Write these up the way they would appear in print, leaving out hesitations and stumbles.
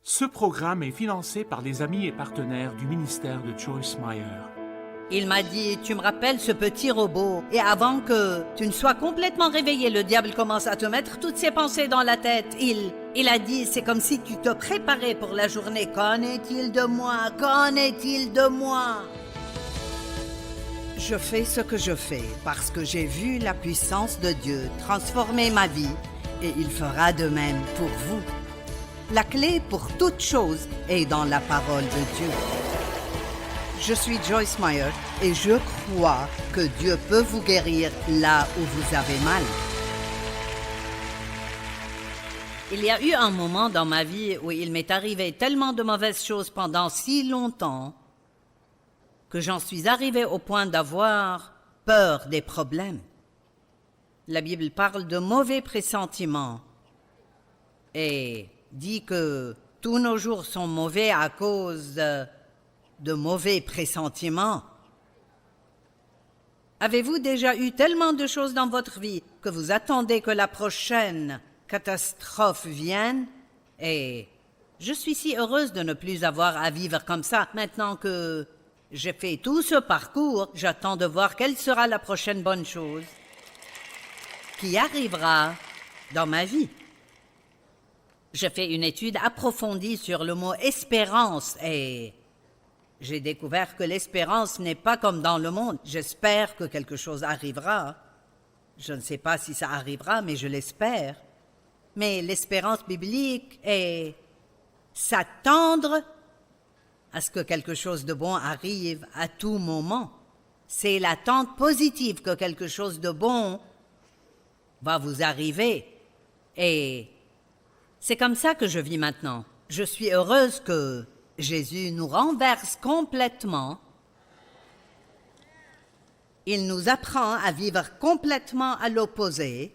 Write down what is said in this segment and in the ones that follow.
Ce programme est financé par les amis et partenaires du ministère de Joyce Meyer. Il m'a dit, tu me rappelles ce petit robot. Et avant que tu ne sois complètement réveillé, le diable commence à te mettre toutes ses pensées dans la tête. Il a dit, c'est comme si tu te préparais pour la journée. Qu'en est-il de moi? Qu'en est-il de moi? Je fais ce que je fais parce que j'ai vu la puissance de Dieu transformer ma vie et il fera de même pour vous. La clé pour toute chose est dans la parole de Dieu. Je suis Joyce Meyer et je crois que Dieu peut vous guérir là où vous avez mal. Il y a eu un moment dans ma vie où il m'est arrivé tellement de mauvaises choses pendant si longtemps que j'en suis arrivé au point d'avoir peur des problèmes. La Bible parle de mauvais pressentiments et dit que tous nos jours sont mauvais à cause de mauvais pressentiments. Avez-vous déjà eu tellement de choses dans votre vie que vous attendez que la prochaine catastrophe vienne? Et je suis si heureuse de ne plus avoir à vivre comme ça. Maintenant que j'ai fait tout ce parcours, j'attends de voir quelle sera la prochaine bonne chose qui arrivera dans ma vie. J'ai fait une étude approfondie sur le mot « espérance » et j'ai découvert que l'espérance n'est pas comme dans le monde. J'espère que quelque chose arrivera. Je ne sais pas si ça arrivera, mais je l'espère. Mais l'espérance biblique est s'attendre à ce que quelque chose de bon arrive à tout moment. C'est l'attente positive que quelque chose de bon va vous arriver. Et c'est comme ça que je vis maintenant. Je suis heureuse que Jésus nous renverse complètement. Il nous apprend à vivre complètement à l'opposé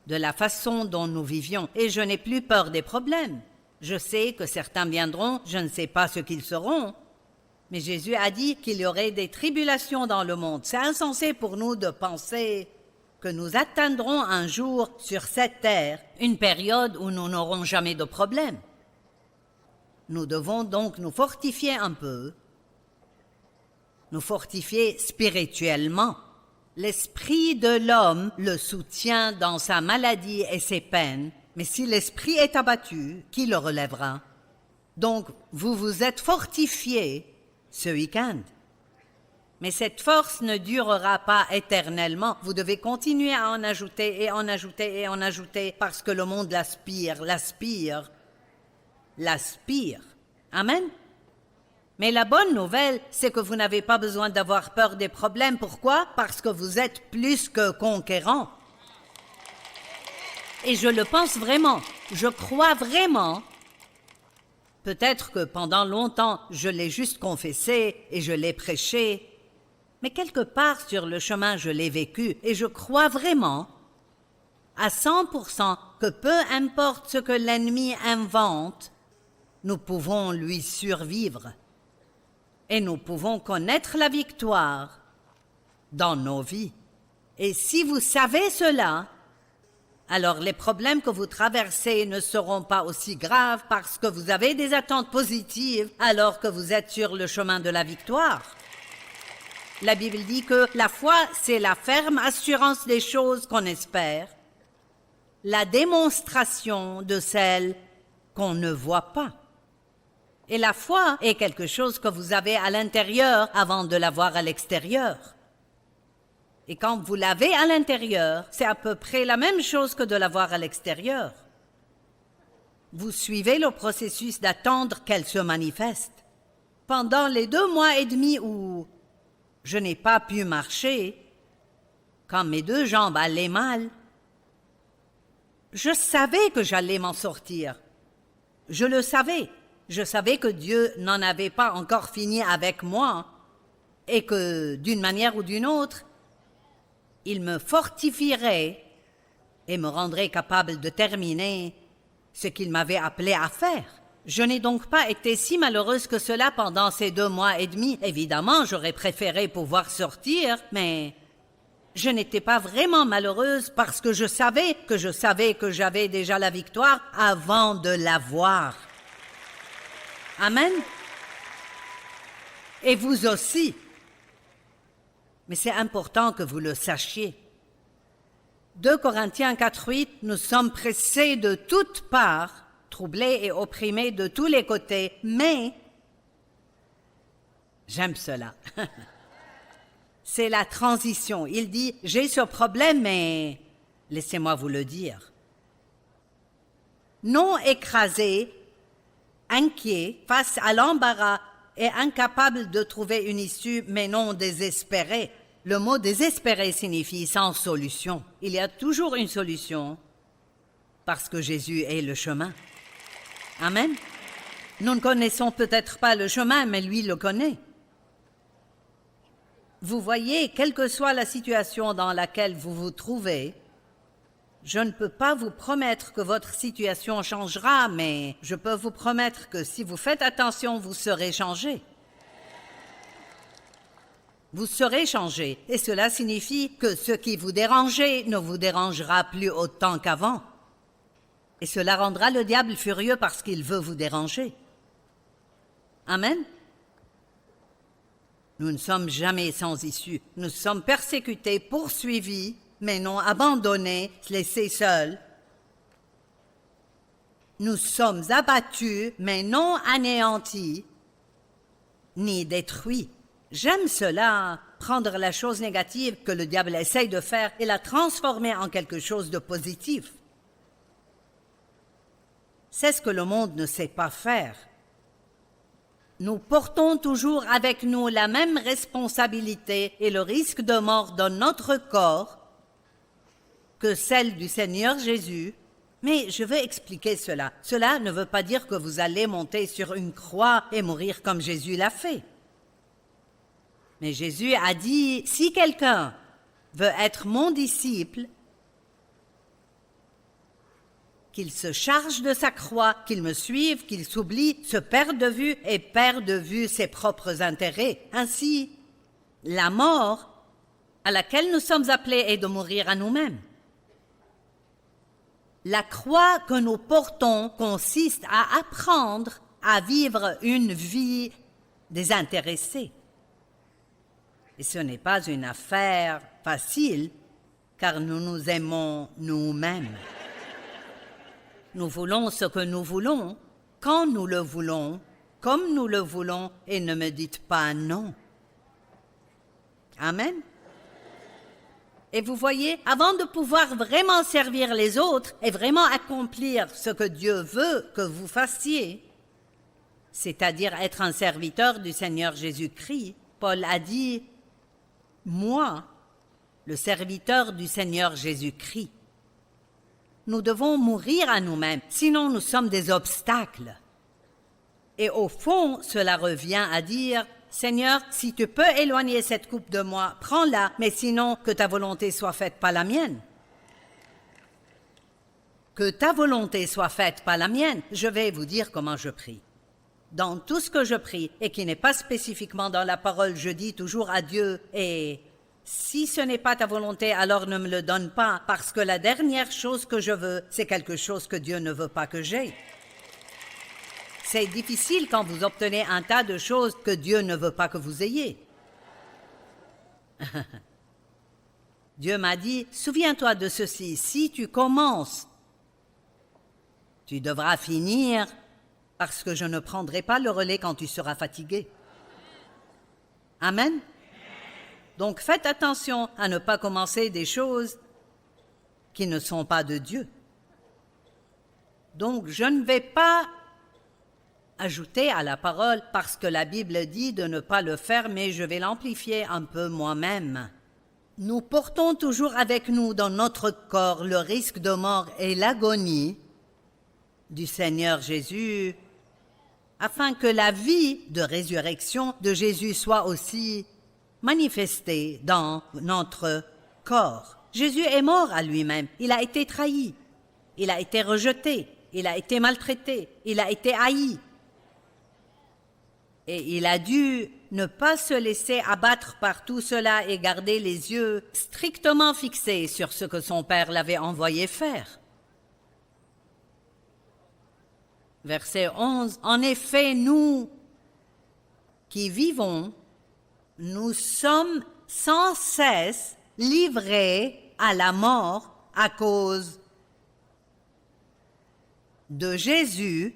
de la façon dont nous vivions. Et je n'ai plus peur des problèmes. Je sais que certains viendront, je ne sais pas ce qu'ils seront. Mais Jésus a dit qu'il y aurait des tribulations dans le monde. C'est insensé pour nous de penser que nous atteindrons un jour sur cette terre une période où nous n'aurons jamais de problème. Nous devons donc nous fortifier un peu, nous fortifier spirituellement. L'esprit de l'homme le soutient dans sa maladie et ses peines, mais si l'esprit est abattu, qui le relèvera? Donc, vous vous êtes fortifiés ce week-end. Mais cette force ne durera pas éternellement. Vous devez continuer à en ajouter et en ajouter et en ajouter parce que le monde l'aspire. Amen. Mais la bonne nouvelle, c'est que vous n'avez pas besoin d'avoir peur des problèmes. Pourquoi? Parce que vous êtes plus que conquérants. Et je le pense vraiment. Je crois vraiment. Peut-être que pendant longtemps, je l'ai juste confessé et je l'ai prêché. Mais quelque part sur le chemin, je l'ai vécu et je crois vraiment à 100% que peu importe ce que l'ennemi invente, nous pouvons lui survivre et nous pouvons connaître la victoire dans nos vies. Et si vous savez cela, alors les problèmes que vous traversez ne seront pas aussi graves parce que vous avez des attentes positives alors que vous êtes sur le chemin de la victoire. La Bible dit que la foi, c'est la ferme assurance des choses qu'on espère, la démonstration de celles qu'on ne voit pas. Et la foi est quelque chose que vous avez à l'intérieur avant de l'avoir à l'extérieur. Et quand vous l'avez à l'intérieur, c'est à peu près la même chose que de l'avoir à l'extérieur. Vous suivez le processus d'attendre qu'elle se manifeste. Pendant les 2 mois et demi où je n'ai pas pu marcher, quand mes 2 jambes allaient mal, je savais que j'allais m'en sortir. Je le savais. Je savais que Dieu n'en avait pas encore fini avec moi et que, d'une manière ou d'une autre, il me fortifierait et me rendrait capable de terminer ce qu'il m'avait appelé à faire. Je n'ai donc pas été si malheureuse que cela pendant ces 2 mois et demi. Évidemment, j'aurais préféré pouvoir sortir, mais je n'étais pas vraiment malheureuse parce que je savais que j'avais déjà la victoire avant de l'avoir. Amen. Et vous aussi. Mais c'est important que vous le sachiez. 2 Corinthiens 4:8, nous sommes pressés de toutes parts, troublés et opprimés de tous les côtés, mais j'aime cela. C'est la transition. Il dit, j'ai ce problème, mais laissez-moi vous le dire. Non écrasé, inquiet, face à l'embarras et incapable de trouver une issue, mais non désespéré. Le mot désespéré signifie sans solution. Il y a toujours une solution parce que Jésus est le chemin. Amen. Nous ne connaissons peut-être pas le chemin, mais lui le connaît. Vous voyez, quelle que soit la situation dans laquelle vous vous trouvez, je ne peux pas vous promettre que votre situation changera, mais je peux vous promettre que si vous faites attention, vous serez changé. Vous serez changé, et cela signifie que ce qui vous dérangeait ne vous dérangera plus autant qu'avant. Et cela rendra le diable furieux parce qu'il veut vous déranger. Amen. Nous ne sommes jamais sans issue. Nous sommes persécutés, poursuivis, mais non abandonnés, laissés seuls. Nous sommes abattus, mais non anéantis, ni détruits. J'aime cela, prendre la chose négative que le diable essaye de faire et la transformer en quelque chose de positif. C'est ce que le monde ne sait pas faire. Nous portons toujours avec nous la même responsabilité et le risque de mort dans notre corps que celle du Seigneur Jésus. Mais je veux expliquer cela. Cela ne veut pas dire que vous allez monter sur une croix et mourir comme Jésus l'a fait. Mais Jésus a dit, si quelqu'un veut être mon disciple, qu'il se charge de sa croix, qu'il me suive, qu'il s'oublie, se perd de vue et perd de vue ses propres intérêts. Ainsi, la mort à laquelle nous sommes appelés est de mourir à nous-mêmes. La croix que nous portons consiste à apprendre à vivre une vie désintéressée. Et ce n'est pas une affaire facile, car nous nous aimons nous-mêmes. Nous voulons ce que nous voulons, quand nous le voulons, comme nous le voulons, et ne me dites pas non. Amen. Et vous voyez, avant de pouvoir vraiment servir les autres et vraiment accomplir ce que Dieu veut que vous fassiez, c'est-à-dire être un serviteur du Seigneur Jésus-Christ, Paul a dit, « Moi, le serviteur du Seigneur Jésus-Christ. » Nous devons mourir à nous-mêmes, sinon nous sommes des obstacles. Et au fond, cela revient à dire, « Seigneur, si tu peux éloigner cette coupe de moi, prends-la, mais sinon que ta volonté soit faite, pas la mienne. » Que ta volonté soit faite, pas la mienne. Je vais vous dire comment je prie. Dans tout ce que je prie, et qui n'est pas spécifiquement dans la parole, je dis toujours à Dieu, et si ce n'est pas ta volonté, alors ne me le donne pas, parce que la dernière chose que je veux, c'est quelque chose que Dieu ne veut pas que j'aie. C'est difficile quand vous obtenez un tas de choses que Dieu ne veut pas que vous ayez. Dieu m'a dit, souviens-toi de ceci, si tu commences, tu devras finir, parce que je ne prendrai pas le relais quand tu seras fatigué. Amen. Donc faites attention à ne pas commencer des choses qui ne sont pas de Dieu. Donc je ne vais pas ajouter à la parole parce que la Bible dit de ne pas le faire, mais je vais l'amplifier un peu moi-même. Nous portons toujours avec nous dans notre corps le risque de mort et l'agonie du Seigneur Jésus, afin que la vie de résurrection de Jésus soit aussi manifestée dans notre corps. Jésus est mort à lui-même, il a été trahi, il a été rejeté, il a été maltraité, il a été haï. Et il a dû ne pas se laisser abattre par tout cela et garder les yeux strictement fixés sur ce que son Père l'avait envoyé faire. Verset 11. En effet, nous qui vivons, nous sommes sans cesse livrés à la mort à cause de Jésus,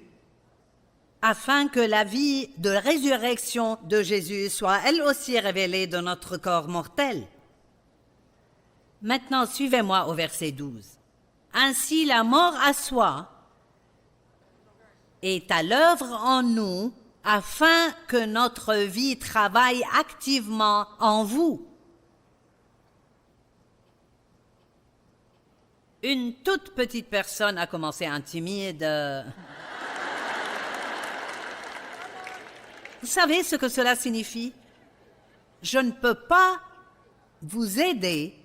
afin que la vie de résurrection de Jésus soit elle aussi révélée de notre corps mortel. Maintenant, suivez-moi au verset 12. Ainsi, la mort à soi est à l'œuvre en nous, afin que notre vie travaille activement en vous. Une toute petite personne a commencé intimide. Vous savez ce que cela signifie? Je ne peux pas vous aider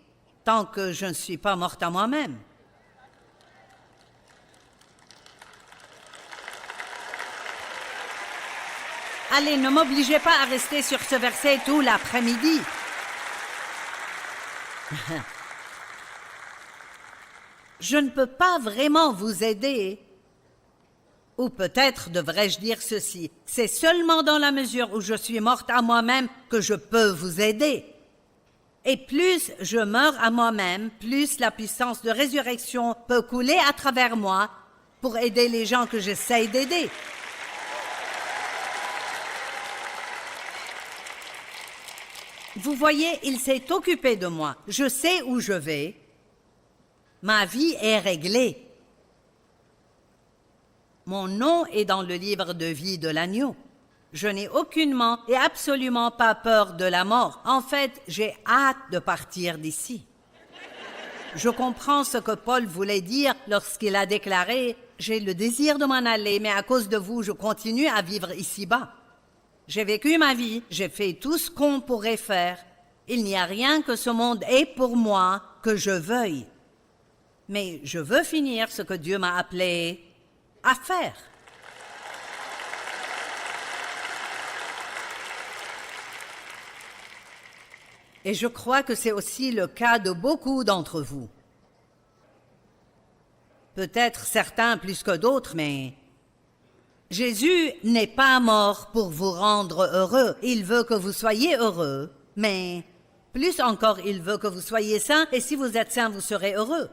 tant que je ne suis pas morte à moi-même. Allez, ne m'obligez pas à rester sur ce verset tout l'après-midi. Je ne peux pas vraiment vous aider. Ou peut-être devrais-je dire ceci, c'est seulement dans la mesure où je suis morte à moi-même que je peux vous aider. Et plus je meurs à moi-même, plus la puissance de résurrection peut couler à travers moi pour aider les gens que j'essaye d'aider. Vous voyez, il s'est occupé de moi. Je sais où je vais. Ma vie est réglée. Mon nom est dans le livre de vie de l'agneau. Je n'ai aucunement et absolument pas peur de la mort. En fait, j'ai hâte de partir d'ici. Je comprends ce que Paul voulait dire lorsqu'il a déclaré « J'ai le désir de m'en aller, mais à cause de vous, je continue à vivre ici-bas. J'ai vécu ma vie, j'ai fait tout ce qu'on pourrait faire. Il n'y a rien que ce monde ait pour moi que je veuille. Mais je veux finir ce que Dieu m'a appelé à faire. » Et je crois que c'est aussi le cas de beaucoup d'entre vous. Peut-être certains plus que d'autres, mais Jésus n'est pas mort pour vous rendre heureux. Il veut que vous soyez heureux, mais plus encore, il veut que vous soyez saints, et si vous êtes saints, vous serez heureux.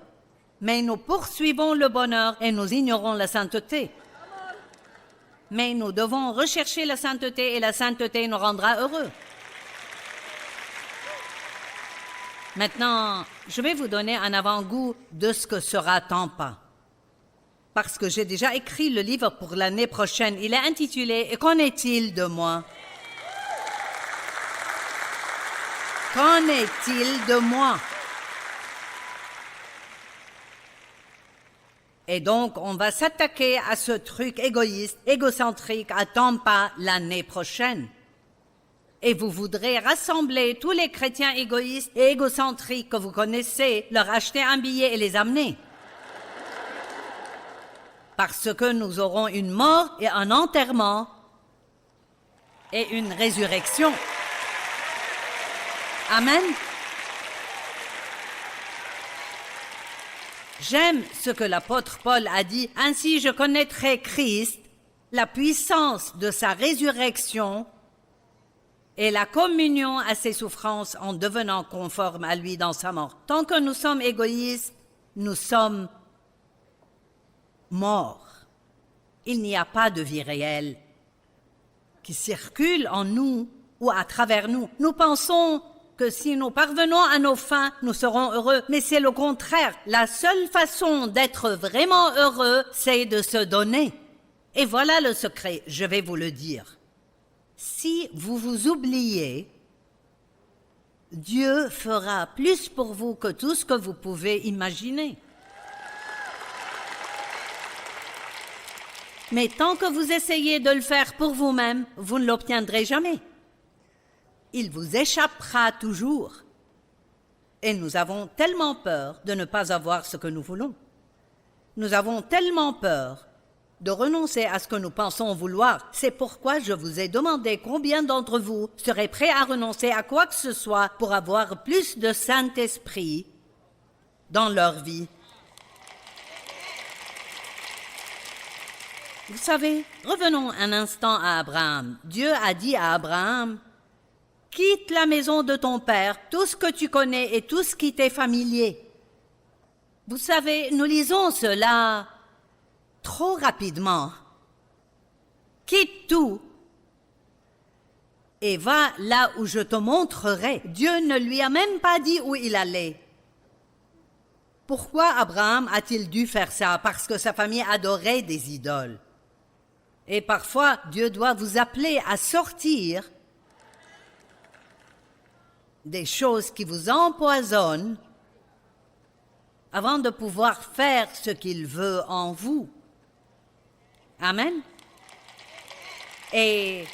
Mais nous poursuivons le bonheur et nous ignorons la sainteté. Mais nous devons rechercher la sainteté et la sainteté nous rendra heureux. Maintenant, je vais vous donner un avant-goût de ce que sera Tampa. Parce que j'ai déjà écrit le livre pour l'année prochaine. Il est intitulé « Et qu'en est-il de moi ?» Qu'en est-il de moi? Et donc, on va s'attaquer à ce truc égoïste, égocentrique à Tampa l'année prochaine. Et vous voudrez rassembler tous les chrétiens égoïstes et égocentriques que vous connaissez, leur acheter un billet et les amener. Parce que nous aurons une mort et un enterrement et une résurrection. Amen. J'aime ce que l'apôtre Paul a dit. Ainsi je connaîtrai Christ, la puissance de sa résurrection et la communion à ses souffrances en devenant conforme à lui dans sa mort. Tant que nous sommes égoïstes, nous sommes morts. Il n'y a pas de vie réelle qui circule en nous ou à travers nous. Nous pensons que si nous parvenons à nos fins, nous serons heureux. Mais c'est le contraire. La seule façon d'être vraiment heureux, c'est de se donner. Et voilà le secret, je vais vous le dire. Si vous vous oubliez, Dieu fera plus pour vous que tout ce que vous pouvez imaginer. Mais tant que vous essayez de le faire pour vous-même, vous ne l'obtiendrez jamais. Il vous échappera toujours. Et nous avons tellement peur de ne pas avoir ce que nous voulons. Nous avons tellement peur de renoncer à ce que nous pensons vouloir. C'est pourquoi je vous ai demandé combien d'entre vous seraient prêts à renoncer à quoi que ce soit pour avoir plus de Saint-Esprit dans leur vie. Vous savez, revenons un instant à Abraham. Dieu a dit à Abraham, « Quitte la maison de ton père, tout ce que tu connais et tout ce qui t'est familier. » Vous savez, nous lisons cela trop rapidement. Quitte tout et va là où je te montrerai. Dieu ne lui a même pas dit où il allait. Pourquoi Abraham a-t-il dû faire ça? Parce que sa famille adorait des idoles. Et parfois, Dieu doit vous appeler à sortir des choses qui vous empoisonnent avant de pouvoir faire ce qu'il veut en vous. Amen. Et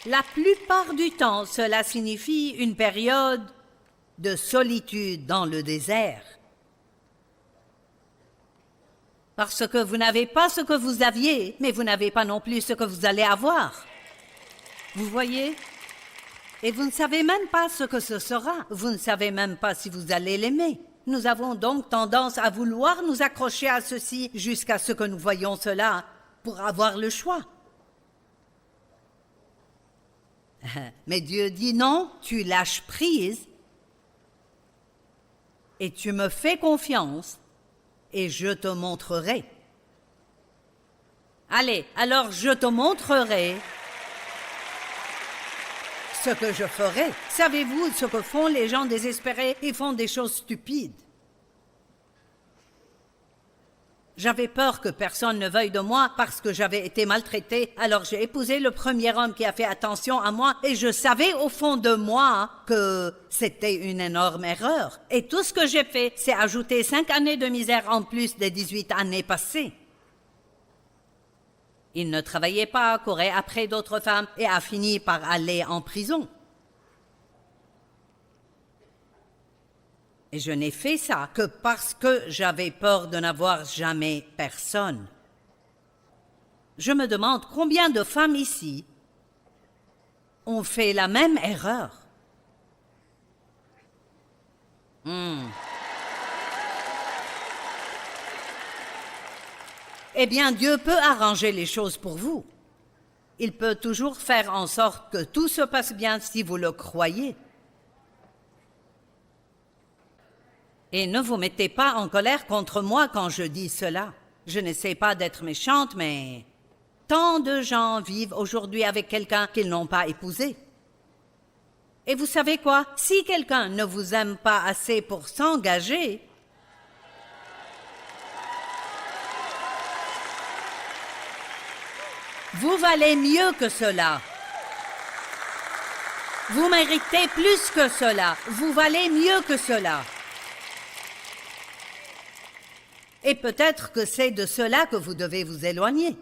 la plupart du temps, cela signifie une période de solitude dans le désert. Parce que vous n'avez pas ce que vous aviez, mais vous n'avez pas non plus ce que vous allez avoir. Vous voyez? Et vous ne savez même pas ce que ce sera. Vous ne savez même pas si vous allez l'aimer. Nous avons donc tendance à vouloir nous accrocher à ceci jusqu'à ce que nous voyions cela pour avoir le choix. Mais Dieu dit non, tu lâches prise et tu me fais confiance et je te montrerai. Allez, alors je te montrerai ce que je ferai. Savez-vous ce que font les gens désespérés? Ils font des choses stupides. J'avais peur que personne ne veuille de moi parce que j'avais été maltraitée. Alors j'ai épousé le premier homme qui a fait attention à moi et je savais au fond de moi que c'était une énorme erreur. Et tout ce que j'ai fait, c'est ajouter 5 années de misère en plus des 18 années passées. Il ne travaillait pas, courait après d'autres femmes et a fini par aller en prison. Et je n'ai fait ça que parce que j'avais peur de n'avoir jamais personne. Je me demande combien de femmes ici ont fait la même erreur. Eh bien, Dieu peut arranger les choses pour vous. Il peut toujours faire en sorte que tout se passe bien si vous le croyez. Et ne vous mettez pas en colère contre moi quand je dis cela. Je n'essaie pas d'être méchante, mais tant de gens vivent aujourd'hui avec quelqu'un qu'ils n'ont pas épousé. Et vous savez quoi? Si quelqu'un ne vous aime pas assez pour s'engager, vous valez mieux que cela. Vous méritez plus que cela. Vous valez mieux que cela. Et peut-être que c'est de cela que vous devez vous éloigner.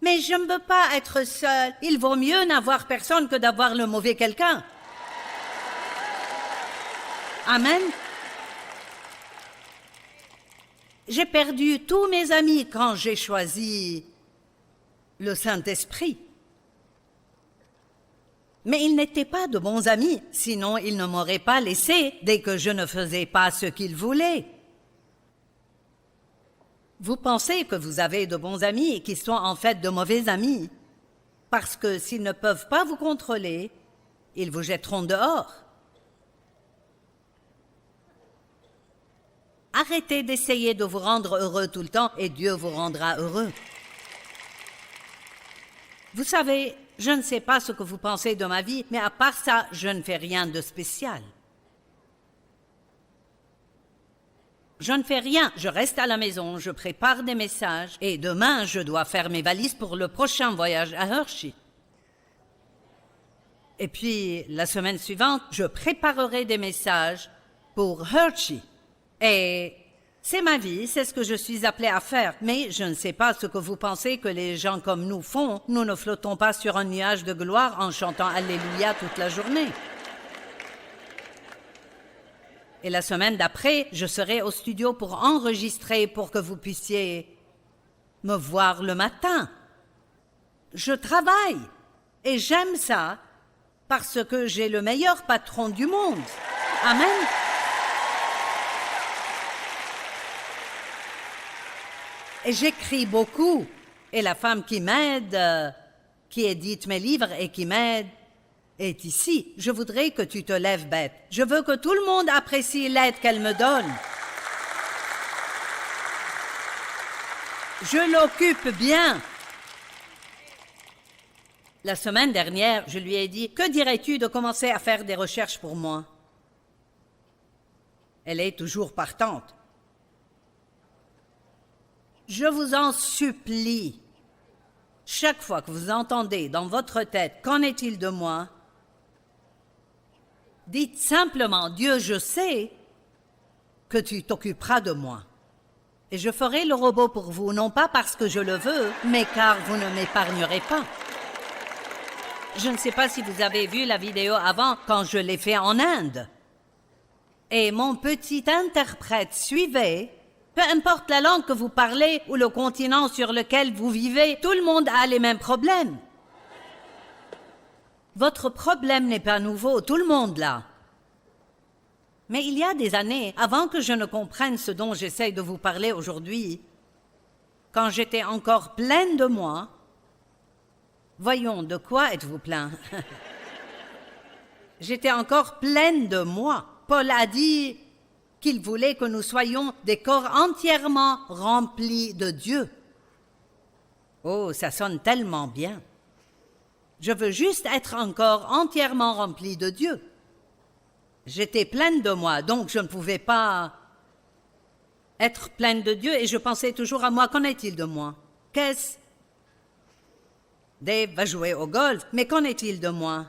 Mais je ne veux pas être seule. Il vaut mieux n'avoir personne que d'avoir le mauvais quelqu'un. Amen. J'ai perdu tous mes amis quand j'ai choisi le Saint-Esprit. Mais ils n'étaient pas de bons amis, sinon ils ne m'auraient pas laissé dès que je ne faisais pas ce qu'ils voulaient. Vous pensez que vous avez de bons amis qui sont en fait de mauvais amis, parce que s'ils ne peuvent pas vous contrôler, ils vous jetteront dehors. Arrêtez d'essayer de vous rendre heureux tout le temps et Dieu vous rendra heureux. Vous savez, je ne sais pas ce que vous pensez de ma vie, mais à part ça, je ne fais rien de spécial. Je ne fais rien, je reste à la maison, je prépare des messages et demain, je dois faire mes valises pour le prochain voyage à Hershey. Et puis, la semaine suivante, je préparerai des messages pour Hershey. Et c'est ma vie, c'est ce que je suis appelée à faire. Mais je ne sais pas ce que vous pensez que les gens comme nous font. Nous ne flottons pas sur un nuage de gloire en chantant Alléluia toute la journée. Et la semaine d'après, je serai au studio pour enregistrer pour que vous puissiez me voir le matin. Je travaille et j'aime ça parce que j'ai le meilleur patron du monde. Amen. Et j'écris beaucoup. Et la femme qui m'aide, qui édite mes livres et qui m'aide, est ici. Je voudrais que tu te lèves, Beth. Je veux que tout le monde apprécie l'aide qu'elle me donne. Je l'occupe bien. La semaine dernière, je lui ai dit, « Que dirais-tu de commencer à faire des recherches pour moi ?» Elle est toujours partante. Je vous en supplie, chaque fois que vous entendez dans votre tête « Qu'en est-il de moi ?» dites simplement « Dieu, je sais que tu t'occuperas de moi. » Et je ferai le robot pour vous, non pas parce que je le veux, mais car vous ne m'épargnerez pas. Je ne sais pas si vous avez vu la vidéo avant, quand je l'ai fait en Inde. Et mon petit interprète suivait, peu importe la langue que vous parlez ou le continent sur lequel vous vivez, tout le monde a les mêmes problèmes. Votre problème n'est pas nouveau, tout le monde l'a. Mais il y a des années, avant que je ne comprenne ce dont j'essaie de vous parler aujourd'hui, quand j'étais encore pleine de moi, voyons, de quoi êtes-vous plein? J'étais encore pleine de moi. Paul a dit qu'il voulait que nous soyons des corps entièrement remplis de Dieu. Oh, ça sonne tellement bien. Je veux juste être encore entièrement rempli de Dieu. J'étais pleine de moi, donc je ne pouvais pas être pleine de Dieu et je pensais toujours à moi. Qu'en est-il de moi? Qu'est-ce? Dave va jouer au golf, mais qu'en est-il de moi?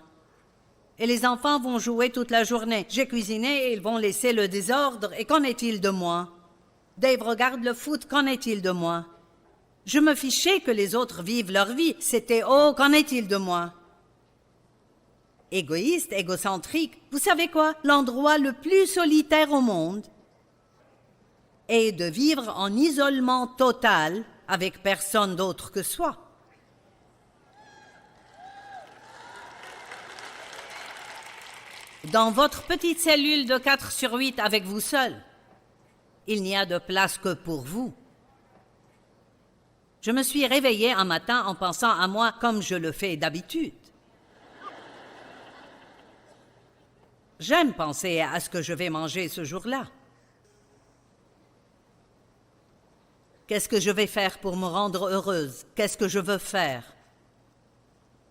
Et les enfants vont jouer toute la journée. J'ai cuisiné et ils vont laisser le désordre. Et qu'en est-il de moi? Dave regarde le foot, qu'en est-il de moi? Je me fichais que les autres vivent leur vie. C'était « Oh, qu'en est-il de moi ?» Égoïste, égocentrique, vous savez quoi? L'endroit le plus solitaire au monde est de vivre en isolement total avec personne d'autre que soi. Dans votre petite cellule de 4 sur 8 avec vous seul, il n'y a de place que pour vous. Je me suis réveillée un matin en pensant à moi comme je le fais d'habitude. J'aime penser à ce que je vais manger ce jour-là. Qu'est-ce que je vais faire pour me rendre heureuse? Qu'est-ce que je veux faire?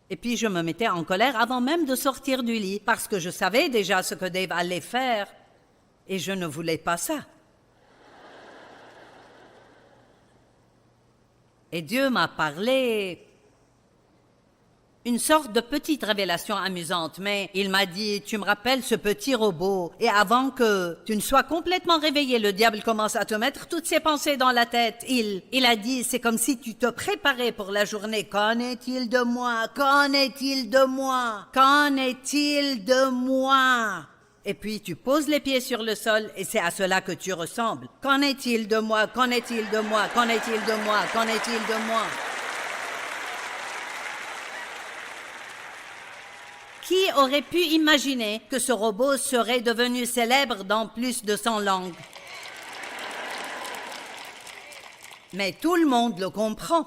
Et puis je me mettais en colère avant même de sortir du lit, parce que je savais déjà ce que Dave allait faire, et je ne voulais pas ça. Et Dieu m'a parlé, une sorte de petite révélation amusante, mais il m'a dit, tu me rappelles ce petit robot, et avant que tu ne sois complètement réveillé, le diable commence à te mettre toutes ses pensées dans la tête. Il a dit, c'est comme si tu te préparais pour la journée. Qu'en est-il de moi? Qu'en est-il de moi? Qu'en est-il de moi? Et puis tu poses les pieds sur le sol, et c'est à cela que tu ressembles. Qu'en est-il de moi? Qu'en est-il de moi? Qu'en est-il de moi? Qu'en est-il de moi? Qui aurait pu imaginer que ce robot serait devenu célèbre dans plus de 100 langues? Mais tout le monde le comprend.